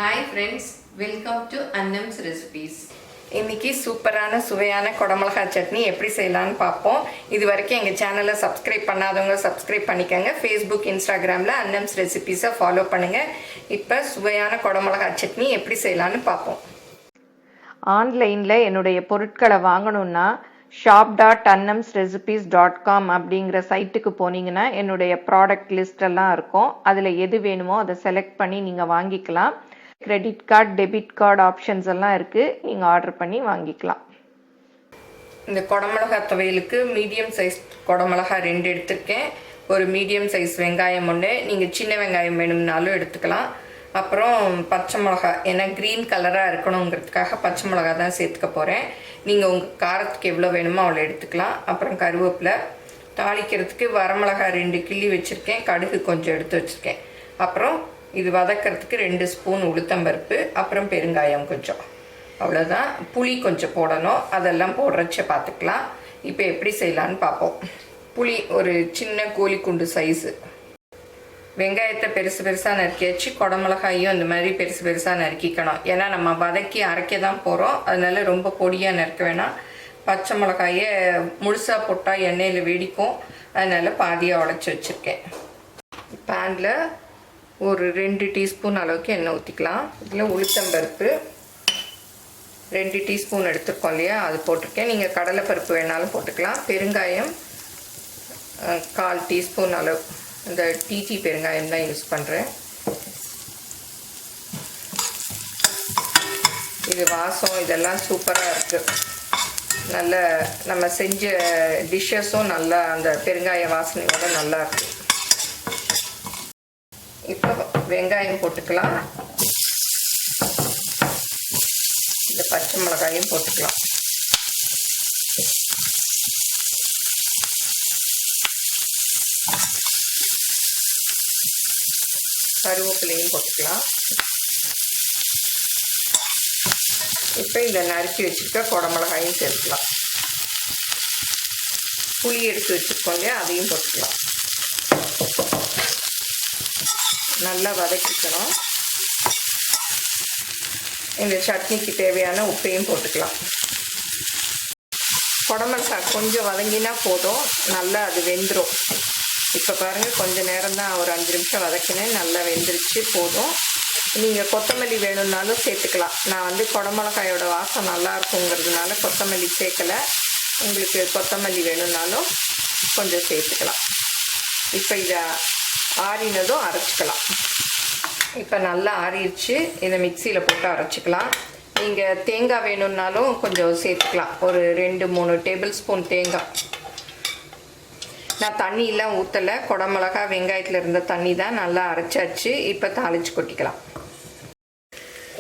Hi friends, welcome to Annams recipes. இன்னைக்கு சூப்பரான சுவையான குடமிளகாய் சட்னி எப்படி செய்யலாம்னு பார்ப்போம். இது வரைக்கும் எங்க சேனலை சப்ஸ்கிரைப் பண்ணாதவங்க சப்ஸ்கிரைப் பண்ணிக்கங்க. Facebook, Instagramல Annams recipes ஃபாலோ பண்ணுங்க. இப்போ சுவையான குடமிளகாய் சட்னி எப்படி செய்யலாம்னு பார்ப்போம். ஆன்லைன்ல என்னுடைய பொருட்களை வாங்கணும்னா shop.annamsrecipes.com அப்படிங்கிற சைட்டுக்கு போனீங்கன்னா என்னுடைய ப்ராடக்ட் லிஸ்ட் எல்லாம் இருக்கும். அதில் எது வேணுமோ அதை செலக்ட் பண்ணி நீங்கள் வாங்கிக்கலாம். Credit card, debit card options எல்லாம் இருக்குது. நீங்கள் ஆர்டர் பண்ணி வாங்கிக்கலாம். இந்த குடமிளகாய் துவையலுக்கு மீடியம் சைஸ் குடமிளகாய் 2 எடுத்திருக்கேன். ஒரு மீடியம் சைஸ் வெங்காயம் 1, நீங்கள் சின்ன வெங்காயம் வேணும்னாலும் எடுத்துக்கலாம். அப்புறம் பச்சை மிளகாய், ஏன்னா க்ரீன் கலராக இருக்கணுங்கிறதுக்காக பச்சை மிளகாய் தான் சேர்த்துக்க போகிறேன். நீங்கள் உங்கள் காரத்துக்கு எவ்வளோ வேணுமோ அவ்வளோ எடுத்துக்கலாம். அப்புறம் கருவேப்பிலை, தாளிக்கிறதுக்கு வரமிளகாய் 2 கிள்ளி வச்சுருக்கேன். கடுகு கொஞ்சம் எடுத்து வச்சுருக்கேன். அப்புறம் இது வதக்கிறதுக்கு 2 ஸ்பூன் உளுத்தம்பருப்பு, அப்புறம் பெருங்காயம் கொஞ்சம், அவ்வளோதான். புளி கொஞ்சம் போடணும், அதெல்லாம் போடுறச்ச பார்த்துக்கலாம். இப்போ எப்படி செய்யலான்னு பார்ப்போம். புளி ஒரு சின்ன கோழி குண்டு சைஸு, வெங்காயத்தை பெருசு பெருசாக நறுக்கியாச்சு. குடமிளகாயும் இந்த மாதிரி பெருசு பெருசாக நறுக்கிக்கணும். ஏன்னா நம்ம வதக்கி அரைக்க தான் போகிறோம், அதனால ரொம்ப பொடியாக நறுக்க வேணாம். பச்சை மிளகாயை முழுசாக போட்டால் எண்ணெயில் வெடிக்கும், அதனால் பாதியாக உடச்சி வச்சுருக்கேன். பேனில் ஒரு 2 டீஸ்பூன் அளவுக்கு எண்ணெய் ஊற்றிக்கலாம். இதில் உளுத்தம்பருப்பு 2 டீஸ்பூன் எடுத்துருக்கோம் இல்லையா, அது போட்டிருக்கேன். நீங்கள் கடலைப்பருப்பு வேணாலும் போட்டுக்கலாம். பெருங்காயம் 1/4 டீஸ்பூன் அளவு, இந்த TT பெருங்காயம் தான் யூஸ் பண்ணுறேன். இது வாசம் இதெல்லாம் சூப்பராக இருக்குது. நல்ல நம்ம செஞ்ச டிஷ்ஷஸும் நல்லா அந்த பெருங்காய வாசனையோட நல்லா இருக்குது. இப்போ வெங்காயம் போட்டுக்கலாம். இந்த பச்சை மிளகாயும் போட்டுக்கலாம். கருவேப்பிலையும் போட்டுக்கலாம். இப்போ இந்த நறுக்கி வச்சுருக்க குடமிளகாயும் சேர்த்துக்கலாம். புளி எடுத்து வச்சுருக்கோம் இல்லையா, அதையும் போட்டுக்கலாம். நல்லா வதக்கிக்கணும். இந்த சட்னிக்கு தேவையான உப்பையும் போட்டுக்கலாம். குடமிளகாய் கொஞ்சம் வதங்கினா போதும், நல்லா அது வெந்துடும். இப்போ பாருங்கள், கொஞ்சம் நேரம் தான், ஒரு 5 நிமிஷம் வதக்கினேன், நல்லா வெந்துருச்சு, போதும். நீங்கள் கொத்தமல்லி வேணும்னாலும் சேர்த்துக்கலாம். நான் வந்து குடமிளகாயோட வாசம் நல்லா இருக்குங்கிறதுனால கொத்தமல்லி சேர்க்கலை. உங்களுக்கு கொத்தமல்லி வேணும்னாலும் கொஞ்சம் சேர்த்துக்கலாம். இப்போ இதை ஆறினதும் அரைச்சிக்கலாம். இப்போ நல்லா ஆறிடுச்சு, இதை மிக்சியில் போட்டு அரைச்சிக்கலாம். நீங்கள் தேங்காய் வேணும்னாலும் கொஞ்சம் சேர்த்துக்கலாம். ஒரு 2-3 டேபிள் ஸ்பூன் தேங்காய். நான் தண்ணியெல்லாம் ஊற்றலை, குடமிளகா வெங்காயத்தில் இருந்த தண்ணி தான், நல்லா அரைச்சாச்சு. இப்போ தாளித்து கொட்டிக்கலாம்.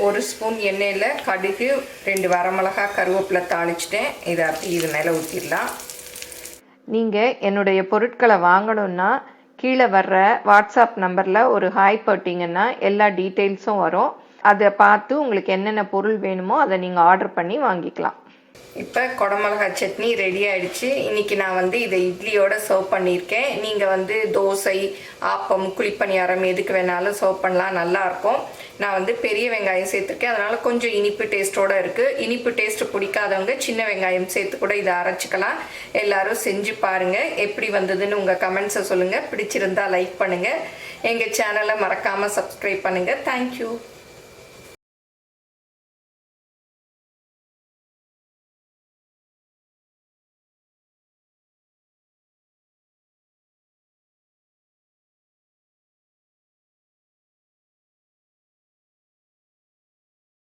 1 ஸ்பூன் எண்ணெயில் கடுகு, 2 வரமிளகா, கருவேப்பிலை தாளிச்சிட்டேன். இதை அப்படி இது மேலே ஊற்றிடலாம். நீங்கள் என்னுடைய பொருட்களை வாங்கணுன்னா கீழே வர்ற வாட்ஸ்அப் நம்பரில் ஒரு ஹாய் போட்டிங்கன்னா எல்லா டீட்டெயில்ஸும் வரும். அதை பார்த்து உங்களுக்கு என்னென்ன பொருள் வேணுமோ அதை நீங்கள் ஆர்டர் பண்ணி வாங்கிக்கலாம். இப்போ குடமிளகாய் சட்னி ரெடி ஆகிடுச்சு. இன்றைக்கி நான் வந்து இதை இட்லியோடு சர்வ் பண்ணியிருக்கேன். நீங்கள் வந்து தோசை, ஆப்பம், குழிப்பணியாரம் எதுக்கு வேணாலும் சர்வ் பண்ணலாம், நல்லாயிருக்கும். நான் வந்து பெரிய வெங்காயம் சேர்த்துருக்கேன், அதனால் கொஞ்சம் இனிப்பு டேஸ்ட்டோடு இருக்குது. இனிப்பு டேஸ்ட்டு பிடிக்காதவங்க சின்ன வெங்காயம் சேர்த்து கூட இதை அரைச்சிக்கலாம். எல்லோரும் செஞ்சு பாருங்கள். எப்படி வந்ததுன்னு உங்கள் கமெண்ட்ஸை சொல்லுங்கள். பிடிச்சிருந்தா லைக் பண்ணுங்கள். எங்கள் சேனலை மறக்காமல் சப்ஸ்கிரைப் பண்ணுங்கள். தேங்க்யூ.